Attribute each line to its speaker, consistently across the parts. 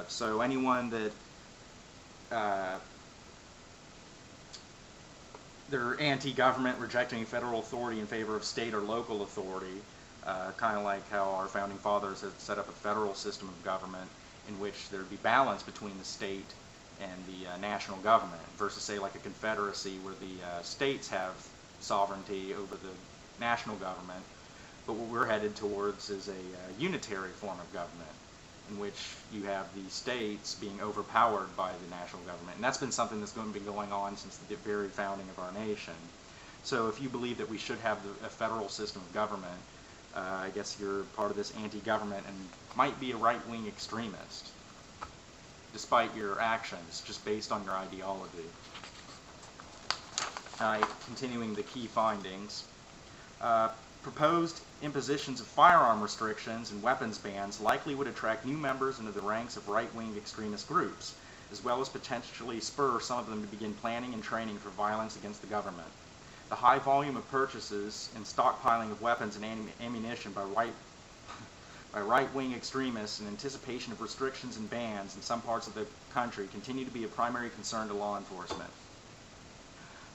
Speaker 1: So anyone that they're anti-government, rejecting federal authority in favor of state or local authority, kind of like how our founding fathers had set up a federal system of government in which there'd be balance between the state and the national government, versus say like a confederacy where the states have sovereignty over the national government. But what we're headed towards is a unitary form of government, in which you have the states being overpowered by the national government. And that's been something that's been going on since the very founding of our nation. So if you believe that we should have a federal system of government, I guess you're part of this anti-government and might be a right-wing extremist, despite your actions, just based on your ideology. Continuing the key findings. Proposed impositions of firearm restrictions and weapons bans likely would attract new members into the ranks of right-wing extremist groups, as well as potentially spur some of them to begin planning and training for violence against the government. The high volume of purchases and stockpiling of weapons and ammunition by right-wing extremists in anticipation of restrictions and bans in some parts of the country continue to be a primary concern to law enforcement.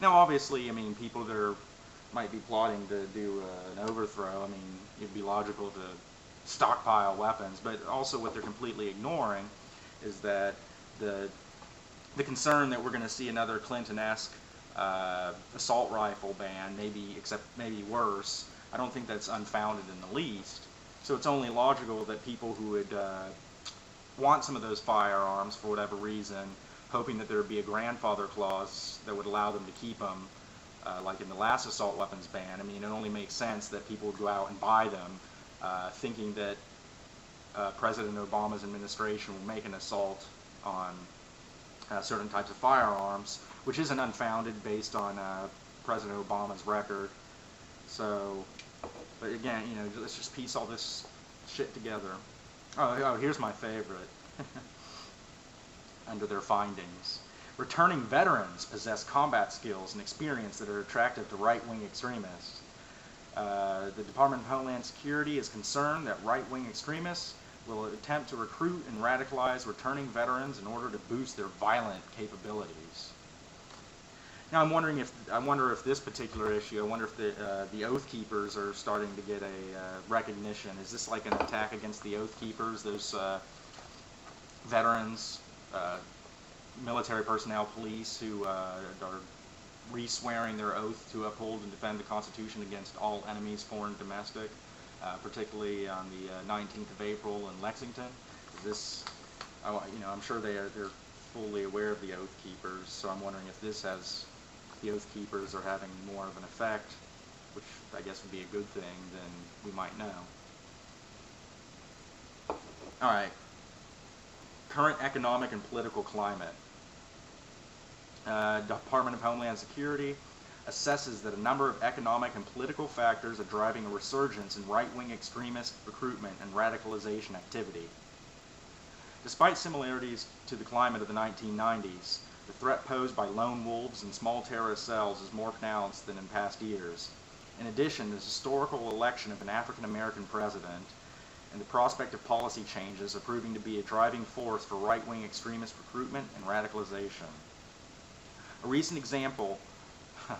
Speaker 1: Now, obviously, I mean, people that might be plotting to do an overthrow, I mean, it'd be logical to stockpile weapons, but also what they're completely ignoring is that the concern that we're going to see another Clinton-esque assault rifle ban, maybe worse. I don't think that's unfounded in the least. So it's only logical that people who would want some of those firearms for whatever reason, hoping that there would be a grandfather clause that would allow them to keep them, like in the last assault weapons ban. I mean, it only makes sense that people would go out and buy them, thinking that President Obama's administration will make an assault on certain types of firearms, which isn't unfounded based on President Obama's record. So, but again, you know, let's just piece all this shit together. Oh, here's my favorite. Under their findings. Returning veterans possess combat skills and experience that are attractive to right-wing extremists. The Department of Homeland Security is concerned that right-wing extremists will attempt to recruit and radicalize returning veterans in order to boost their violent capabilities. Now, I wonder if this particular issue, I wonder if the Oath Keepers are starting to get a recognition. Is this like an attack against the Oath Keepers, those veterans, military personnel, police who are re-swearing their oath to uphold and defend the Constitution against all enemies, foreign and domestic, particularly on the 19th of April in Lexington? Is this, you know, I'm sure they're fully aware of the Oath Keepers, so I'm wondering if the Oath Keepers are having more of an effect, which I guess would be a good thing, than we might know. All right. Current economic and political climate. Department of Homeland Security assesses that a number of economic and political factors are driving a resurgence in right-wing extremist recruitment and radicalization activity. Despite similarities to the climate of the 1990s, the threat posed by lone wolves and small terrorist cells is more pronounced than in past years. In addition, the historical election of an African-American president and the prospect of policy changes are proving to be a driving force for right-wing extremist recruitment and radicalization. A recent example of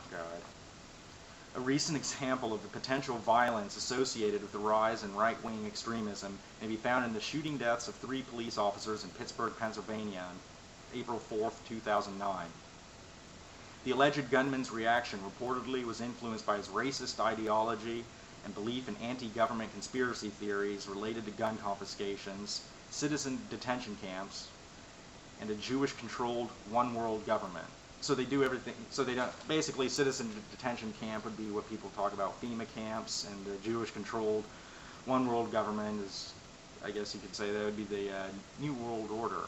Speaker 1: the potential violence associated with the rise in right-wing extremism may be found in the shooting deaths of 3 police officers in Pittsburgh, Pennsylvania on April 4, 2009. The alleged gunman's reaction reportedly was influenced by his racist ideology and belief in anti-government conspiracy theories related to gun confiscations, citizen detention camps, and a Jewish-controlled one-world government. So they do everything, so they don't, basically citizen detention camp would be what people talk about, FEMA camps, and the Jewish-controlled one-world government is, I guess you could say that would be the New World Order.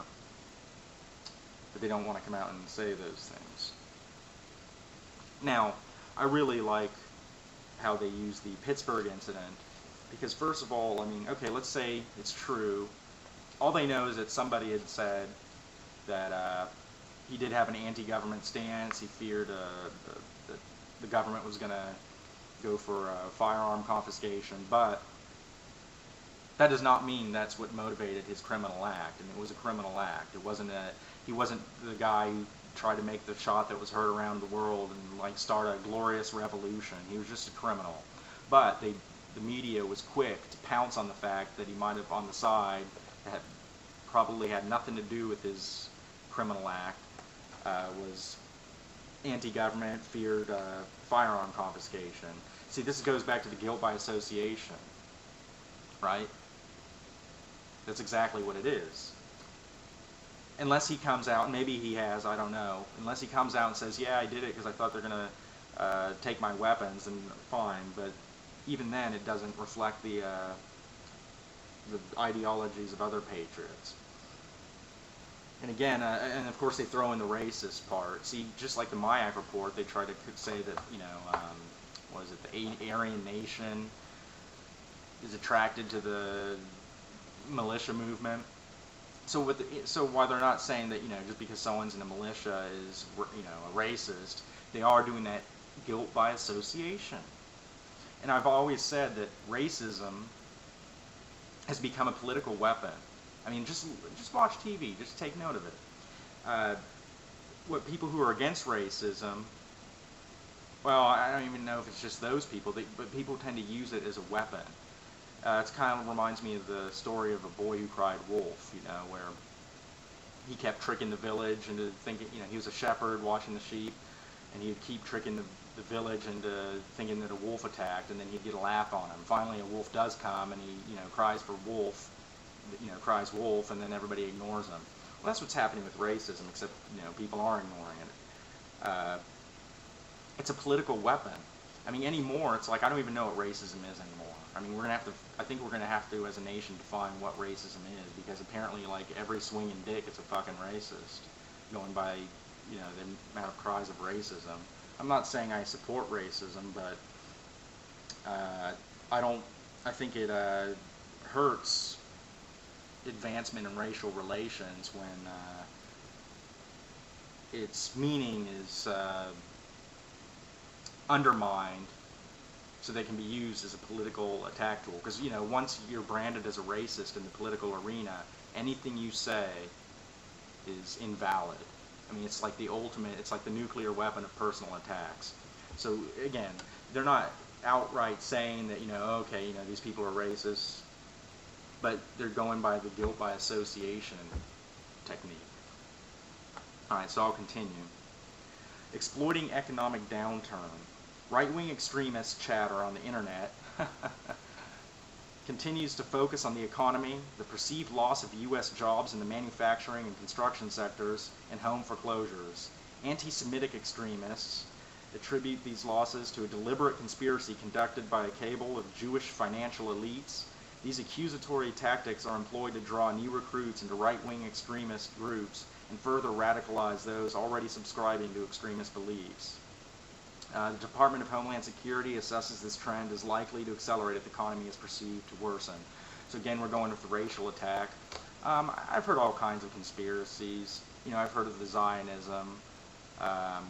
Speaker 1: But they don't want to come out and say those things. Now, I really like how they use the Pittsburgh incident, because first of all, I mean, okay, let's say it's true. All they know is that somebody had said that he did have an anti-government stance. He feared that the government was going to go for firearm confiscation, but That does not mean that's what motivated his criminal act, and it was a criminal act. He wasn't the guy who tried to make the shot that was heard around the world and like start a glorious revolution. He was just a criminal. But the media was quick to pounce on the fact that he might have on the side that probably had nothing to do with his criminal act, was anti-government, feared firearm confiscation. See, this goes back to the guilt by association, right? That's exactly what it is. Unless he comes out, and maybe he has, I don't know, unless he comes out and says, yeah, I did it because I thought they're going to take my weapons, then fine, but even then it doesn't reflect the ideologies of other patriots. And again, and of course they throw in the racist part. See, just like the MIAC report, they try to say that, you know, what is it, the Aryan nation is attracted to the militia movement. So while they're not saying that, you know, just because someone's in a militia is, you know, a racist, they are doing that guilt by association. And I've always said that racism has become a political weapon. I mean, just watch TV, just take note of it. What people who are against racism, well, I don't even know if it's just those people, but people tend to use it as a weapon. It kind of reminds me of the story of A Boy Who Cried Wolf, you know, where he kept tricking the village into thinking, you know, he was a shepherd watching the sheep, and he would keep tricking the village into thinking that a wolf attacked, and then he'd get a laugh on him. Finally, a wolf does come, and he, you know, cries for wolf, you know, cries wolf, and then everybody ignores him. Well, that's what's happening with racism, except, you know, people are ignoring it. It's a political weapon. I mean, anymore, it's like, I don't even know what racism is anymore. I mean, I think we're gonna have to, as a nation, define what racism is, because apparently, like, every swinging dick is a fucking racist, going by, you know, the amount of cries of racism. I'm not saying I support racism, but I think it hurts advancement in racial relations when its meaning is undermined so they can be used as a political attack tool. Because, you know, once you're branded as a racist in the political arena, anything you say is invalid. I mean, it's like the ultimate, it's like the nuclear weapon of personal attacks. So, again, they're not outright saying that, you know, okay, you know, these people are racist, but they're going by the guilt by association technique. Alright, so I'll continue. Exploiting economic downturn. Right-wing extremist chatter on the internet continues to focus on the economy, the perceived loss of U.S. jobs in the manufacturing and construction sectors, and home foreclosures. Anti-Semitic extremists attribute these losses to a deliberate conspiracy conducted by a cabal of Jewish financial elites. These accusatory tactics are employed to draw new recruits into right-wing extremist groups and further radicalize those already subscribing to extremist beliefs. The Department of Homeland Security assesses this trend as likely to accelerate if the economy is perceived to worsen. So again, we're going with the racial attack. I've heard all kinds of conspiracies. You know, I've heard of the Zionism,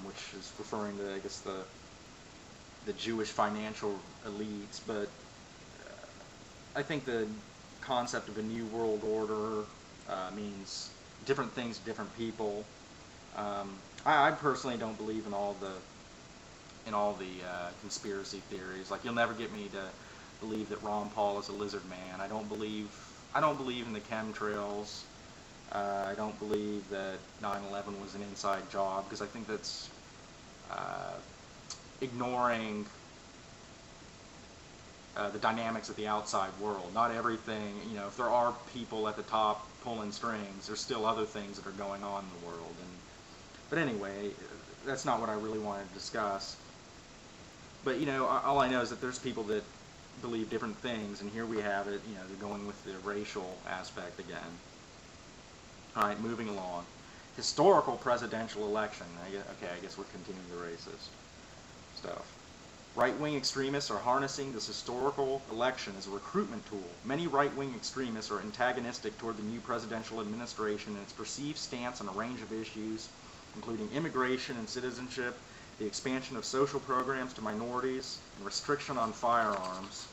Speaker 1: which is referring to, I guess, the Jewish financial elites. But I think the concept of a new world order means different things to different people. I personally don't believe in all the conspiracy theories. Like, you'll never get me to believe that Ron Paul is a lizard man. I don't believe in the chemtrails. I don't believe that 9/11 was an inside job, because I think that's ignoring the dynamics of the outside world. Not everything, you know, if there are people at the top pulling strings, there's still other things that are going on in the world. But anyway, that's not what I really wanted to discuss. But, you know, all I know is that there's people that believe different things, and here we have it, you know, they're going with the racial aspect again. Alright, moving along. Historical presidential election. I guess we're continuing the racist stuff. Right-wing extremists are harnessing this historical election as a recruitment tool. Many right-wing extremists are antagonistic toward the new presidential administration and its perceived stance on a range of issues, including immigration and citizenship, the expansion of social programs to minorities, and restriction on firearms.